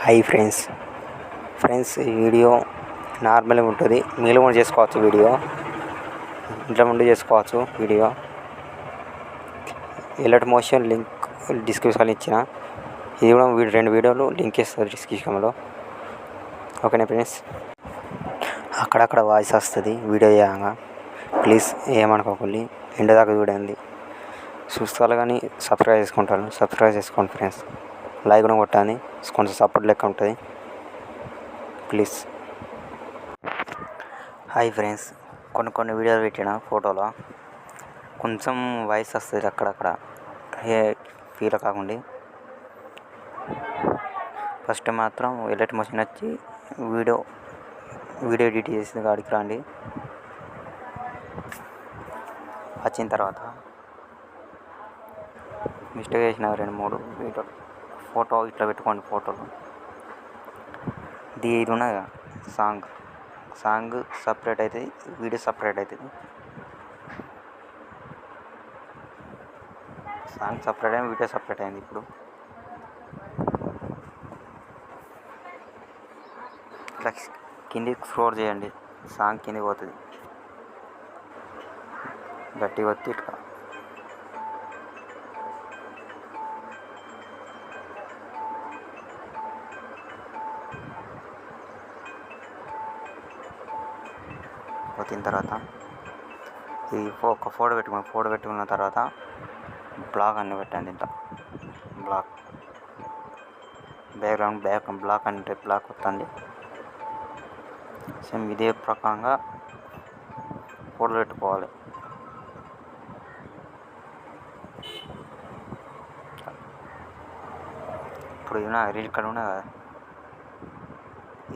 Hi friends ఈ video నార్మల్గా ఉంటుంది. మీరు కూడా చేసుకోవచ్చు. వీడియో ఇంట్లో నుండి చేసుకోవచ్చు. వీడియో ఎలర్ట్ మోషన్ లింక్ డిస్క్రిప్షన్లో ఇచ్చిన. ఇది కూడా రెండు వీడియోలు లింక్ ఇస్తారు డిస్క్రిప్షన్లో. ఓకేనా ఫ్రెండ్స్, అక్కడక్కడ వాయిస్ వస్తుంది వీడియో చేయగా. ప్లీజ్ ఏమనుకోకండి, ఎండ్ దాకా చూడండి. చూస్తారు కానీ సబ్స్క్రైబ్ చేసుకోండి ఫ్రెండ్స్. లైక్ కూడా కొట్టండి, కొంచెం సపోర్ట్ లెక్క ఉంటుంది ప్లీజ్. హాయ్ ఫ్రెండ్స్, కొన్ని వీడియోలు పెట్టిన ఫోటోలో కొంచెం వాయిస్ వస్తుంది అక్కడక్కడ. ఫీల్ కాకండి. ఫస్ట్ మాత్రం ఎలర్ట్ మోషన్ వచ్చి వీడియో ఎడిట్ చేసిన కాడికి రండి. వచ్చిన తర్వాత మిస్టేక్ చేసిన 2-3 వీడియో ఫోటో ఇట్లా పెట్టుకోండి. ఫోటోలు ఇది ఉన్నది సాంగ్ సపరేట్ అవుతుంది, వీడియో సపరేట్ అవుతుంది. సాంగ్ సపరేట్ అయింది, వీడియో సపరేట్ అయింది. ఇప్పుడు ఇట్లా కిందికి స్క్రోల్ చేయండి, సాంగ్ కిందికి పోతుంది. గట్టిగా వచ్చి ఇట్లా వచ్చిన తర్వాత ఇది ఒక ఫోటో పెట్టుకున్న తర్వాత బ్లాక్ అన్నీ పెట్టండి. ఇంత బ్యాక్గ్రౌండ్ బ్లాక్ అంటే బ్లాక్ వస్తుంది. సేమ్ ఇదే ప్రకారంగా ఫోటో పెట్టుకోవాలి. ఇప్పుడు రీల్ కార్డ్ ఉన్నది కదా,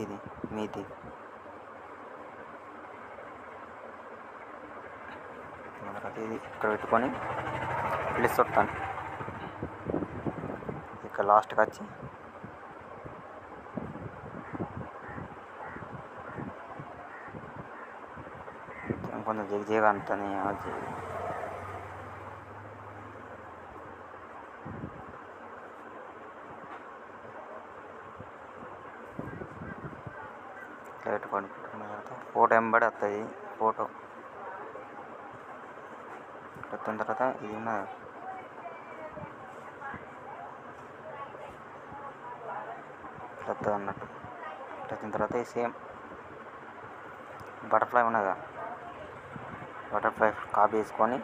ఇది మీది. ఇది ఇక్కడ పెట్టుకొని ప్లస్ వస్తాను. ఇక్కడ లాస్ట్కి వచ్చి కొంచెం జిగజిగ అంతని పెట్టుకొని ఫోటో వెంబడి వస్తుంది. ఫోటో వచ్చిన తర్వాత ఇది ఉన్నది వస్తుంది అన్నట్టు. వచ్చిన తర్వాత ఈ సేమ్ బటర్ఫ్లై ఉన్నదా, బటర్ఫ్లై కాపీ చేసుకొని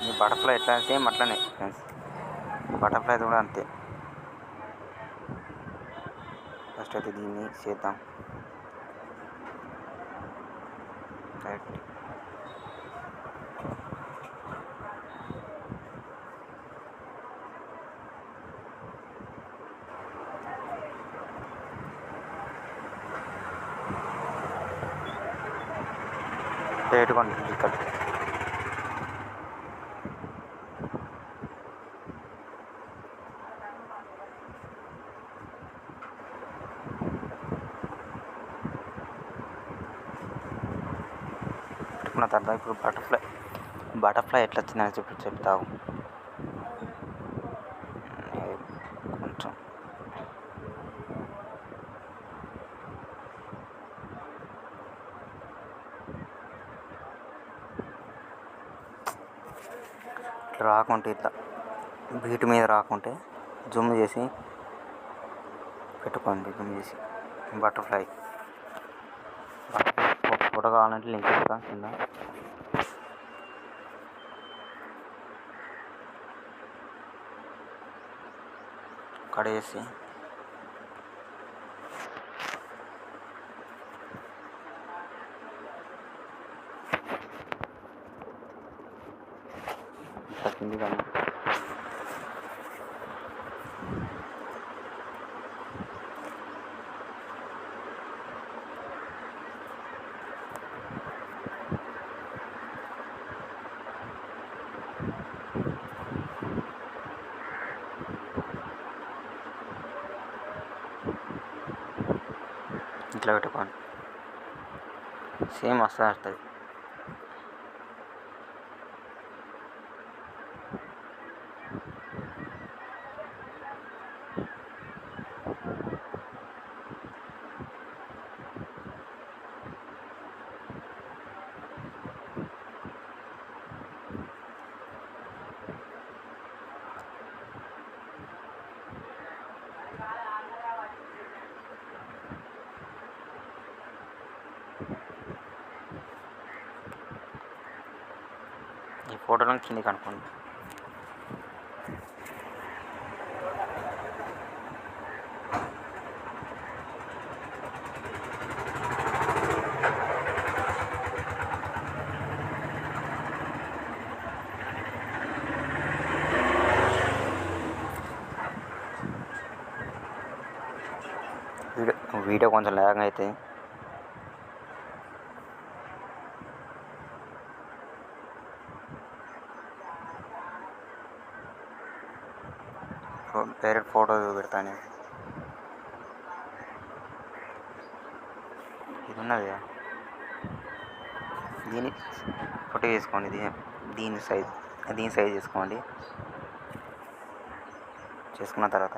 ఈ బటర్ఫ్లై ఎట్లా సేమ్ అట్లనే ఫ్రెండ్స్. బటర్ఫ్లై కూడా అంతే. ఫస్ట్ అయితే దీన్ని చేద్దాం. రైట్, పెట్టుకోండి. ఇక్కడ పెట్టుకున్న తర్వాత ఇప్పుడు బటర్ఫ్లై ఎట్లా వచ్చిందని చెప్తావు. కొంచెం ఇట్లా రాకుంటే, ఇట్లా బీట్ మీద రాకుంటే జూమ్ చేసి పెట్టుకోండి. జూమ్ చేసి బటర్ఫ్లై ఫోటో కావాలంటే లింక్ ఇస్తా కింద. కడేసి కింది కానీ ఇట్లా పెట్టుకోండి. సేమ్ వస్తుంది. ఈ ఫోటోలో కిందికి అనుకోండి. వీడియో కొంచెం లాగ్ అవుతుంది. డైరెక్ట్ ఫోటో పెడతాను. ఇది ఉన్నది, దీన్ని ఫోటో చేసుకోండి. దీని సైజ్ చేసుకోండి. చేసుకున్న తర్వాత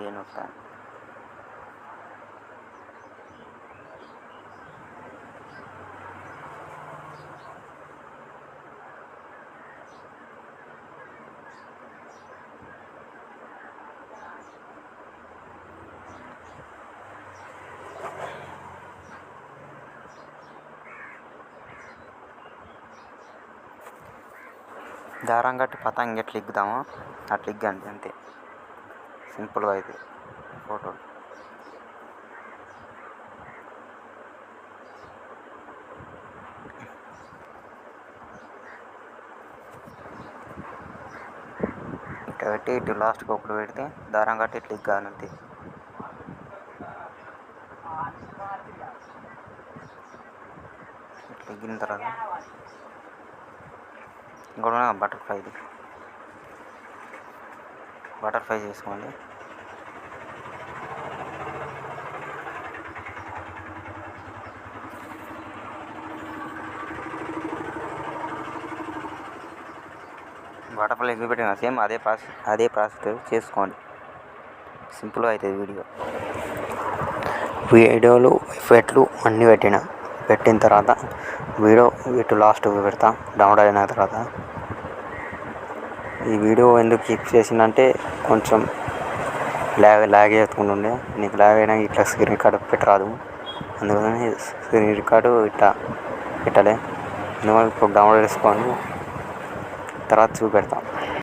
దేని వస్తా దారం కట్టి పతంగి ఎట్లా ఇగ్గుదామో అట్లా ఇగ్గండి, అంతే. సింపుల్గా అయితే ఫోటో. ఇట్లా పెట్టి ఇటు లాస్ట్కి ఒకటి పెడితే దారం కట్టి ఇట్లా ఇగ్గాలి, అంతే. ఇట్లా ఇగ్గిన తర్వాత ఇంకోటి బటర్ఫ్లై చేసుకోండి. బటర్ఫ్లై చూపెట్టిన సేమ్ అదే ప్రాసెస్ చేసుకోండి. సింపుల్గా అవుతుంది వీడియోలు ఎఫెక్ట్లు అన్నీ పెట్టిన తర్వాత వీడియో ఇటు లాస్ట్ పెడతా. డౌన్లోడ్ అయిన తర్వాత ఈ వీడియో ఎందుకు క్లిక్ చేసిందంటే కొంచెం లాగ్ చేసుకుంటూ ఉండే, నీకు లాగ్ అయినా ఇట్లా స్క్రీన్ రికార్డు పెట్టరాదు. అందుకని స్క్రీన్ రికార్డు ఇట్లా పెట్టలే. అందువల్ల ఇప్పుడు డౌన్లోడ్ చేసుకోండి, తర్వాత చూపెడతాం.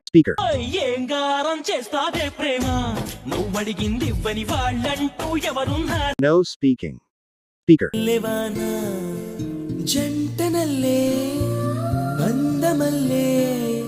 Speaker no speaking. స్పీకర్ జంటనల్లే